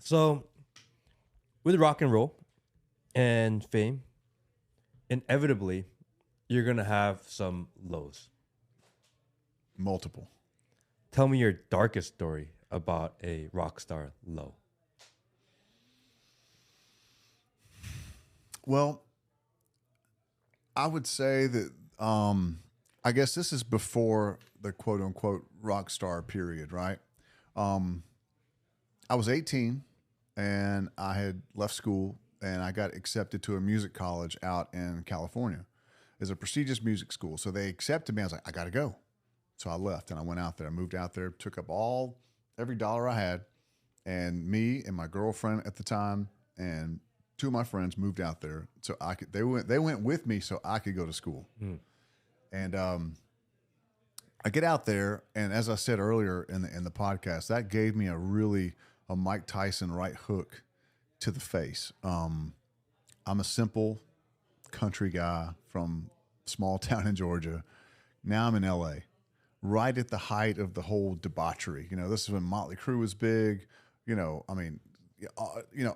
So, with rock and roll and fame, inevitably, you're going to have some lows. Multiple. Tell me your darkest story about a rock star low. Well, I would say that I guess this is before the quote unquote rock star period, right? I was 18 and I had left school and I got accepted to a music college out in California. It's a prestigious music school. So they accepted me. I was like, I got to go. So I left and I went out there. I moved out there, took up every dollar I had, and me and my girlfriend at the time and two of my friends moved out there so I could. They went with me so I could go to school. And I get out there, and as I said earlier in the podcast, that gave me a Mike Tyson right hook to the face. I'm a simple country guy from small town in Georgia. Now I'm in LA, right at the height of the whole debauchery. You know, this is when Motley Crue was big. You know, I mean,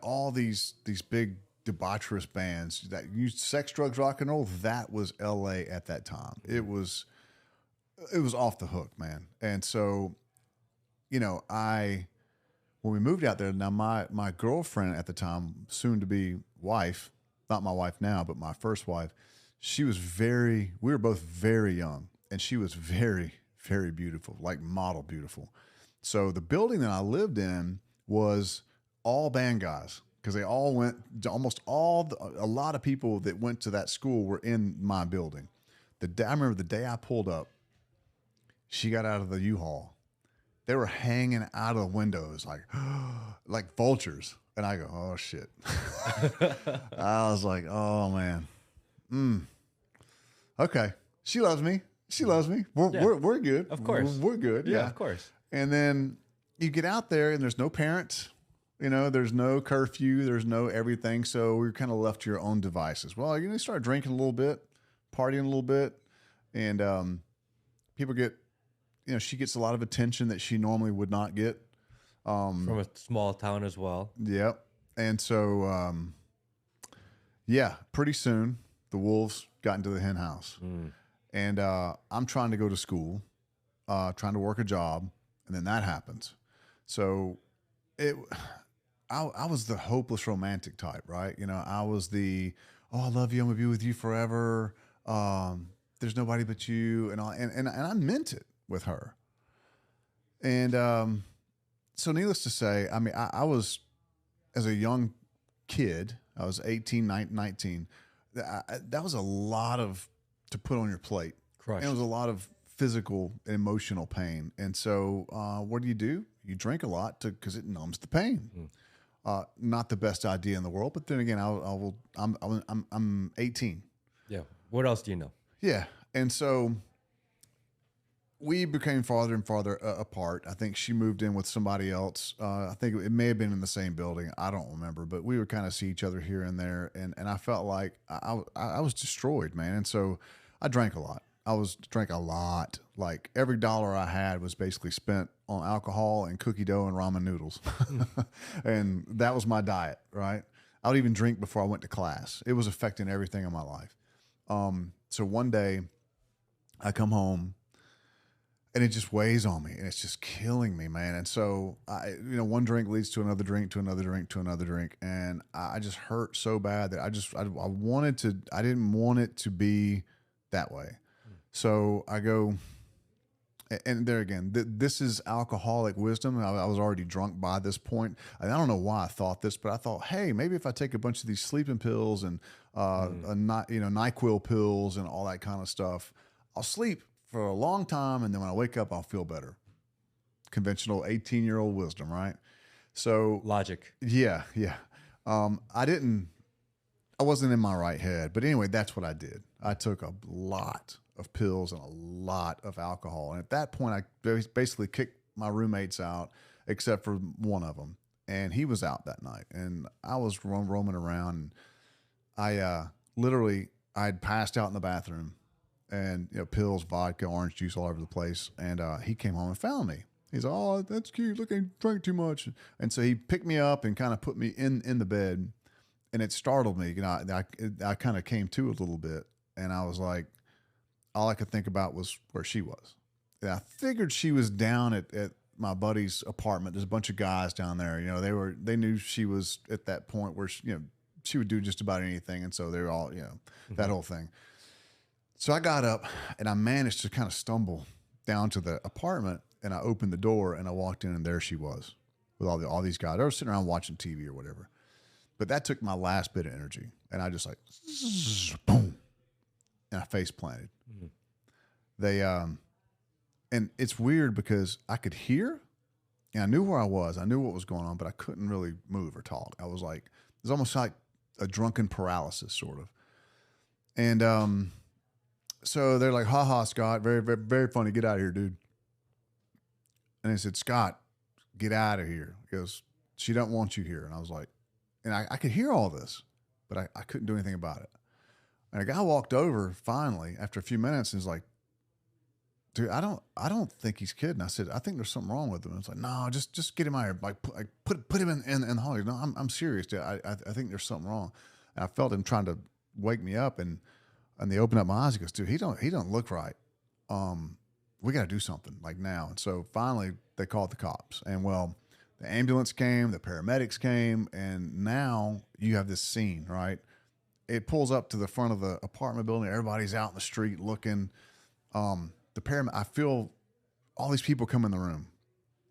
all these big debaucherous bands that used sex, drugs, rock and roll. That was LA at that time. It was off the hook, man. And so, when we moved out there, now my girlfriend at the time, soon to be wife, not my wife now, but my first wife, we were both very young, and she was very, very beautiful, like model beautiful. So the building that I lived in was all band guys because they all went, a lot of people that went to that school were in my building. I remember the day I pulled up, she got out of the U-Haul. They were hanging out of the windows like vultures. And I go, oh, shit. I was like, oh, man. Okay. She loves me. We're good. Of course. We're good. Yeah, of course. And then you get out there and there's no parents. There's no curfew. There's no everything. So we're kind of left to your own devices. Well, you start drinking a little bit, partying a little bit. And people get, she gets a lot of attention that she normally would not get. From a small town as well. Yep. And so, pretty soon the wolves got into the hen house. And I'm trying to go to school, trying to work a job, and then that happens. So I was the hopeless romantic type, right? I was I love you, I'm gonna be with you forever. There's nobody but you, and I meant it with her. And so needless to say, I mean, I was, as a young kid, I was 18, 19. That was a lot to put on your plate. Crushed. And it was a lot of physical and emotional pain. And so what do? You drink a lot because it numbs the pain. Not the best idea in the world, but then again, I'm 18. Yeah. What else do you know? Yeah. And so we became farther and farther apart. I think she moved in with somebody else. I think it may have been in the same building. I don't remember, but we would kind of see each other here and there. And I felt like I was destroyed, man. And so I drank a lot. Drank a lot. Like every dollar I had was basically spent on alcohol and cookie dough and ramen noodles. And that was my diet, right? I would even drink before I went to class. It was affecting everything in my life. So one day I come home, and it just weighs on me, and it's just killing me, man. And so, one drink leads to another drink, to another drink, to another drink, and I just hurt so bad that I didn't want it to be that way. So I go, and there again, this is alcoholic wisdom. I was already drunk by this point. And I don't know why I thought this, but I thought, hey, maybe if I take a bunch of these sleeping pills and NyQuil pills and all that kind of stuff, I'll sleep for a long time, and then when I wake up, I'll feel better. Conventional 18-year-old wisdom, right? So Logic. Yeah. I wasn't in my right head, but anyway, that's what I did. I took a lot of pills and a lot of alcohol, and at that point, I basically kicked my roommates out, except for one of them, and he was out that night, and I was roaming around, and I'd passed out in the bathroom. And pills, vodka, orange juice all over the place. And he came home and found me. He's, oh, that's cute. Look, I drank too much. And so he picked me up and kind of put me in the bed, and it startled me. You know, I kind of came to a little bit, and I was like, all I could think about was where she was. And I figured she was down at my buddy's apartment. There's a bunch of guys down there. You know, they knew she was at that point where she would do just about anything, and so they were all that whole thing. So I got up and I managed to kind of stumble down to the apartment, and I opened the door and I walked in, and there she was with all these guys. They were sitting around watching TV or whatever. But that took my last bit of energy, and I just like boom, and I face planted. Mm-hmm. They and it's weird because I could hear, and I knew where I was. I knew what was going on, but I couldn't really move or talk. I was like, it was almost like a drunken paralysis, sort of. And so they're like, "Ha ha, Scott, very, very, very funny. Get out of here, dude." And they said, "Scott, get out of here." He goes, "She don't want you here." And I was like, and I could hear all this, but I couldn't do anything about it. And a guy walked over finally after a few minutes and was like, "Dude, I don't think he's kidding." I said, "I think there's something wrong with him." And it's like, "No, just get him out here. Like put him in the hallway." "No, I'm serious, dude. I think there's something wrong." And I felt him trying to wake me up, and they opened up my eyes. He goes, "Dude, he don't look right. We got to do something like now." And so finally they called the cops, and well, the ambulance came, the paramedics came, and now you have this scene, right? It pulls up to the front of the apartment building. Everybody's out in the street looking. I feel all these people come in the room,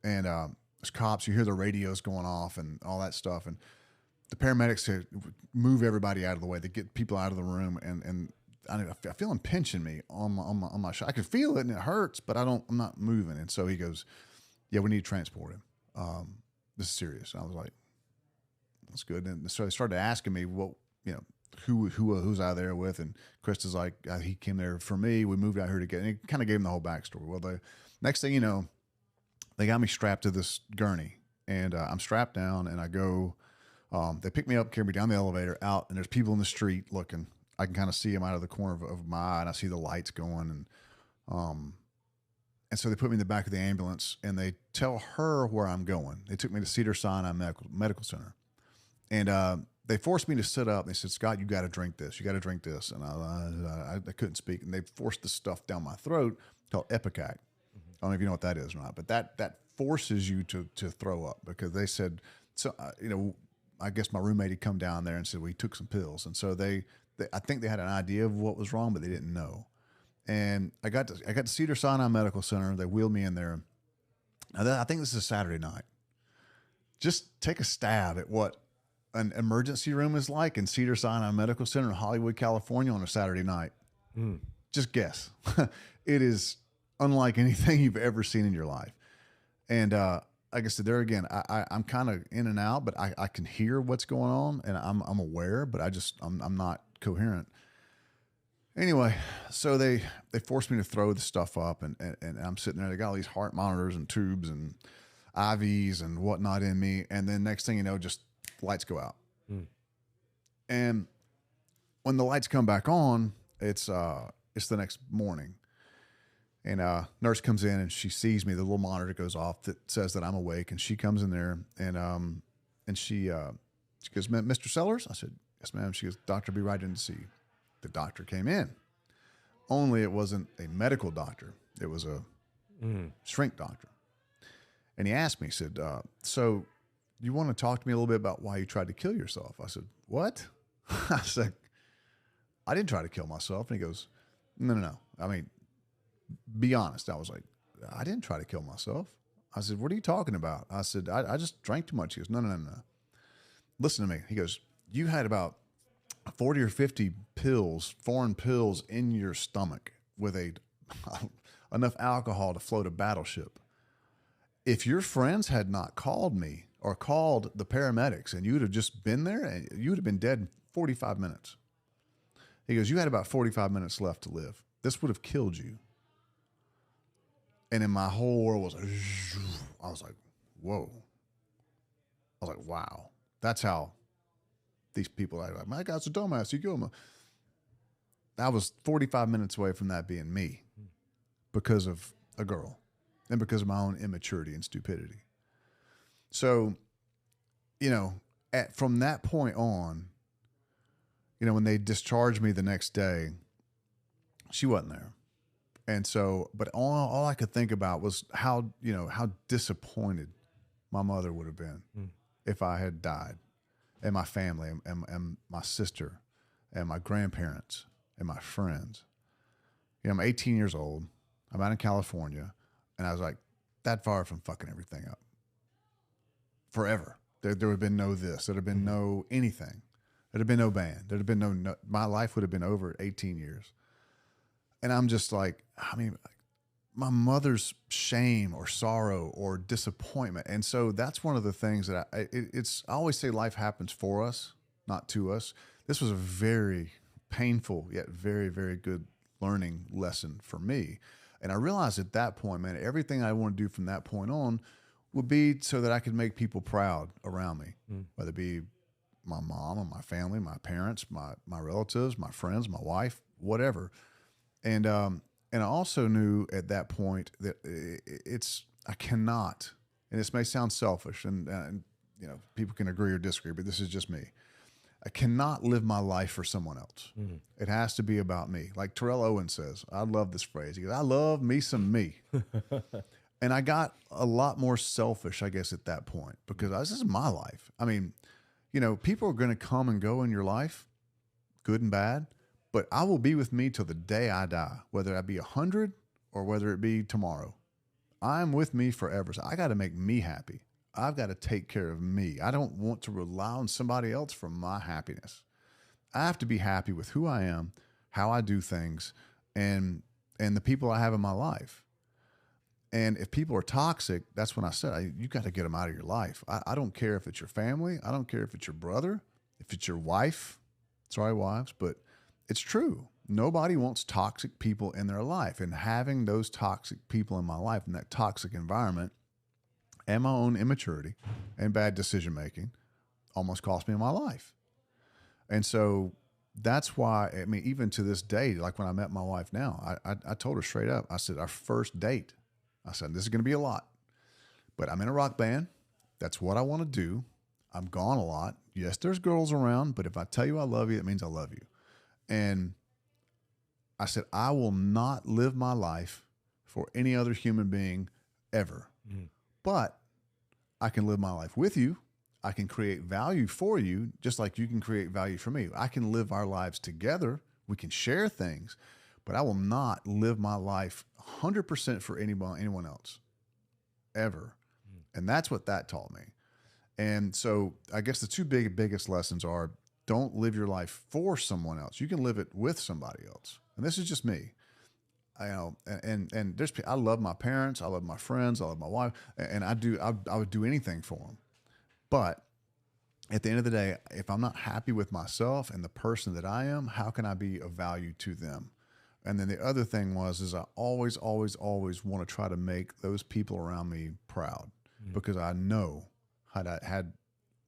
and there's cops. You hear the radios going off and all that stuff, and the paramedics say, move everybody out of the way. They get people out of the room, and I feel him pinching me on my shoulder. I can feel it, and it hurts, but I'm not moving. And so he goes, "Yeah, we need to transport him. This is serious." And I was like, "That's good." And so they started asking me, who's I there with? And Krista's like, he came there for me. We moved out here together. And he kind of gave him the whole backstory. Well, the next thing you know, they got me strapped to this gurney, and I'm strapped down, and I go. They pick me up, carry me down the elevator out, and there's people in the street looking. I can kind of see them out of the corner of my eye, and I see the lights going, and so they put me in the back of the ambulance, and they tell her where I'm going. They took me to Cedars-Sinai Medical Center, and they forced me to sit up. They said, "Scott, you got to drink this. You got to drink this." And I couldn't speak, and they forced this stuff down my throat called Ipecac. Mm-hmm. I don't know if you know what that is or not, but that forces you to throw up, because they said, so I guess my roommate had come down there and said, we took some pills, and so I think they had an idea of what was wrong, but they didn't know. And I got to Cedars-Sinai Medical Center. They wheeled me in there. Now, I think this is a Saturday night. Just take a stab at what an emergency room is like in Cedars-Sinai Medical Center in Hollywood, California on a Saturday night. Mm. Just guess. It is unlike anything you've ever seen in your life. And like I said, there again, I'm kind of in and out, but I can hear what's going on, and I'm aware, but I'm not coherent. Anyway, so they forced me to throw the stuff up, and I'm sitting there. They got all these heart monitors and tubes and IVs and whatnot in me, and then next thing you know, just lights go out. Mm. And when the lights come back on, it's the next morning, and nurse comes in and she sees me. The little monitor goes off that says that I'm awake, and she comes in there, and she goes, "Mr. Sellers?" I said, "Yes, ma'am." She goes, "Doctor, be right in to see you." The doctor came in. Only it wasn't a medical doctor. It was a shrink doctor. And he asked me, he said, "So you want to talk to me a little bit about why you tried to kill yourself?" I said, "What?" I said, "I didn't try to kill myself." And he goes, No. I mean, be honest." I was like, "I didn't try to kill myself." I said, "What are you talking about?" I said, I just drank too much." He goes, No. "Listen to me." He goes, "You had about 40 or 50 pills, foreign pills in your stomach with enough alcohol to float a battleship. If your friends had not called me or called the paramedics, and you'd have just been there, and you would have been dead in 45 minutes. He goes, "You had about 45 minutes left to live. This would have killed you." And then my whole world was like, I was like, whoa. I was like, wow. That's how these people are like, "My guy's a dumbass. You kill him." I was 45 minutes away from that being me because of a girl. and because of my own immaturity and stupidity. So, you know, from that point on, you know, when they discharged me the next day, she wasn't there. And so, but all I could think about was how, you know, how disappointed my mother would have been if I had died, and my family and my sister and my grandparents and my friends. You know, I'm 18 years old. I'm out in California, and I was like that far from fucking everything up forever. There would have been no this. There'd have been no anything. There'd have been no band. There'd have been no my life would have been over at 18 years. And I'm just like, I mean, my mother's shame or sorrow or disappointment. And so that's one of the things that I always say life happens for us, not to us. This was a very painful yet very, very good learning lesson for me. And I realized at that point, man, everything I want to do from that point on would be so that I could make people proud around me, whether it be my mom or my family, my parents, my relatives, my friends, my wife, whatever. And I also knew at that point that I cannot, and this may sound selfish, and you know, people can agree or disagree, but this is just me. I cannot live my life for someone else. It has to be about me. Like Terrell Owens says, I love this phrase. He goes, I love me some me. And I got a lot more selfish, I guess, at that point, because this is my life. I mean, you know, people are going to come and go in your life, good and bad, but I will be with me till the day I die, whether I be 100 or whether it be tomorrow. I'm with me forever. So I got to make me happy. I've got to take care of me. I don't want to rely on somebody else for my happiness. I have to be happy with who I am, how I do things, and the people I have in my life. And if people are toxic, that's when I said, you got to get them out of your life. I don't care if it's your family. I don't care if it's your brother, if it's your wife. Sorry, wives, but it's true. Nobody wants toxic people in their life. And having those toxic people in my life in that toxic environment and my own immaturity and bad decision making almost cost me my life. And so that's why, I mean, even to this day, like when I met my wife now, I told her straight up, I said, our first date, I said, this is going to be a lot, but I'm in a rock band. That's what I want to do. I'm gone a lot. Yes, there's girls around, but if I tell you I love you, it means I love you. And I said, I will not live my life for any other human being ever. But I can live my life with you. I can create value for you, just like you can create value for me. I can live our lives together. We can share things, but I will not live my life 100% for anyone else ever. And that's what that taught me. And so I guess the two biggest lessons are, don't live your life for someone else. You can live it with somebody else. And this is just me. I know, and there's, I love my parents, I love my friends, I love my wife, and I would do anything for them. But at the end of the day, if I'm not happy with myself and the person that I am, how can I be of value to them? And then the other thing is I always want to try to make those people around me proud, because I know had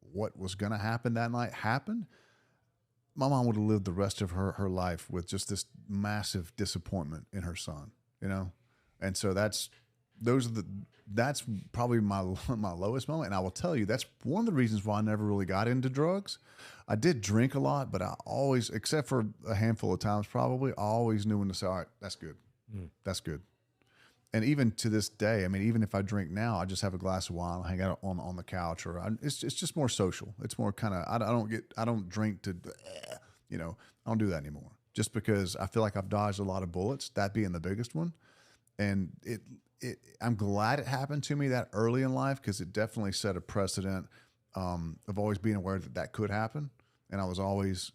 what was going to happen that night happened, my mom would have lived the rest of her life with just this massive disappointment in her son, you know? And so that's probably my lowest moment. And I will tell you, that's one of the reasons why I never really got into drugs. I did drink a lot, but I always, except for a handful of times probably, I always knew when to say, all right, that's good. That's good. And even to this day, I mean, even if I drink now, I just have a glass of wine, hang out on the couch, or it's just more social. It's more kind of, I don't drink to, you know, I don't do that anymore, just because I feel like I've dodged a lot of bullets, that being the biggest one. And I'm glad it happened to me that early in life, because it definitely set a precedent of always being aware that could happen. And I was always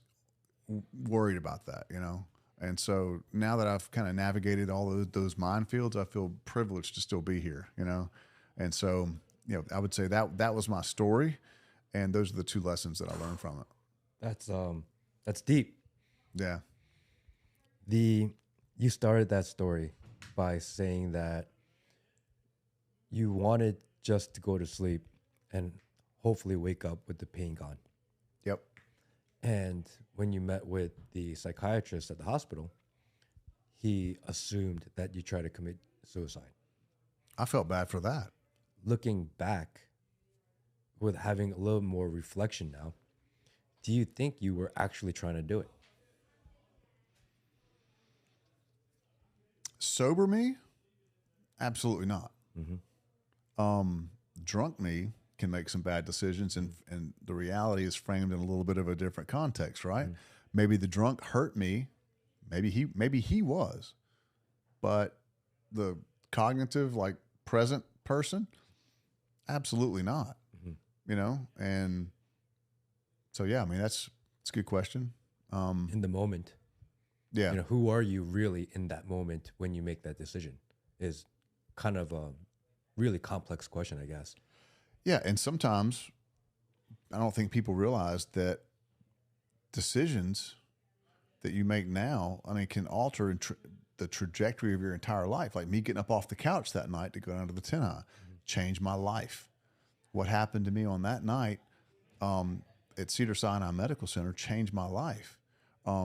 worried about that, you know? And so now that I've kind of navigated all those minefields, I feel privileged to still be here, you know? And so, you know, I would say that was my story. And those are the two lessons that I learned from it. That's deep. Yeah. You started that story by saying that you wanted just to go to sleep and hopefully wake up with the pain gone. Yep. And when you met with the psychiatrist at the hospital, he assumed that you tried to commit suicide. I felt bad for that. Looking back, with having a little more reflection now, do you think you were actually trying to do it? Sober me? Absolutely not. Drunk me can make some bad decisions, and the reality is framed in a little bit of a different context, right? Maybe the drunk hurt me. Maybe he was, but the cognitive, like present person, absolutely not. You know, and so yeah, I mean that's a good question. In the moment, Yeah, you know, who are you really in that moment when you make that decision? Is kind of a really complex question, I guess. yeah, and sometimes I don't think people realize that decisions that you make now, I mean, can alter the trajectory of your entire life. Like me getting up off the couch that night to go down to the 10 high, changed my life. What happened to me on that night at Cedar Sinai Medical Center changed my life.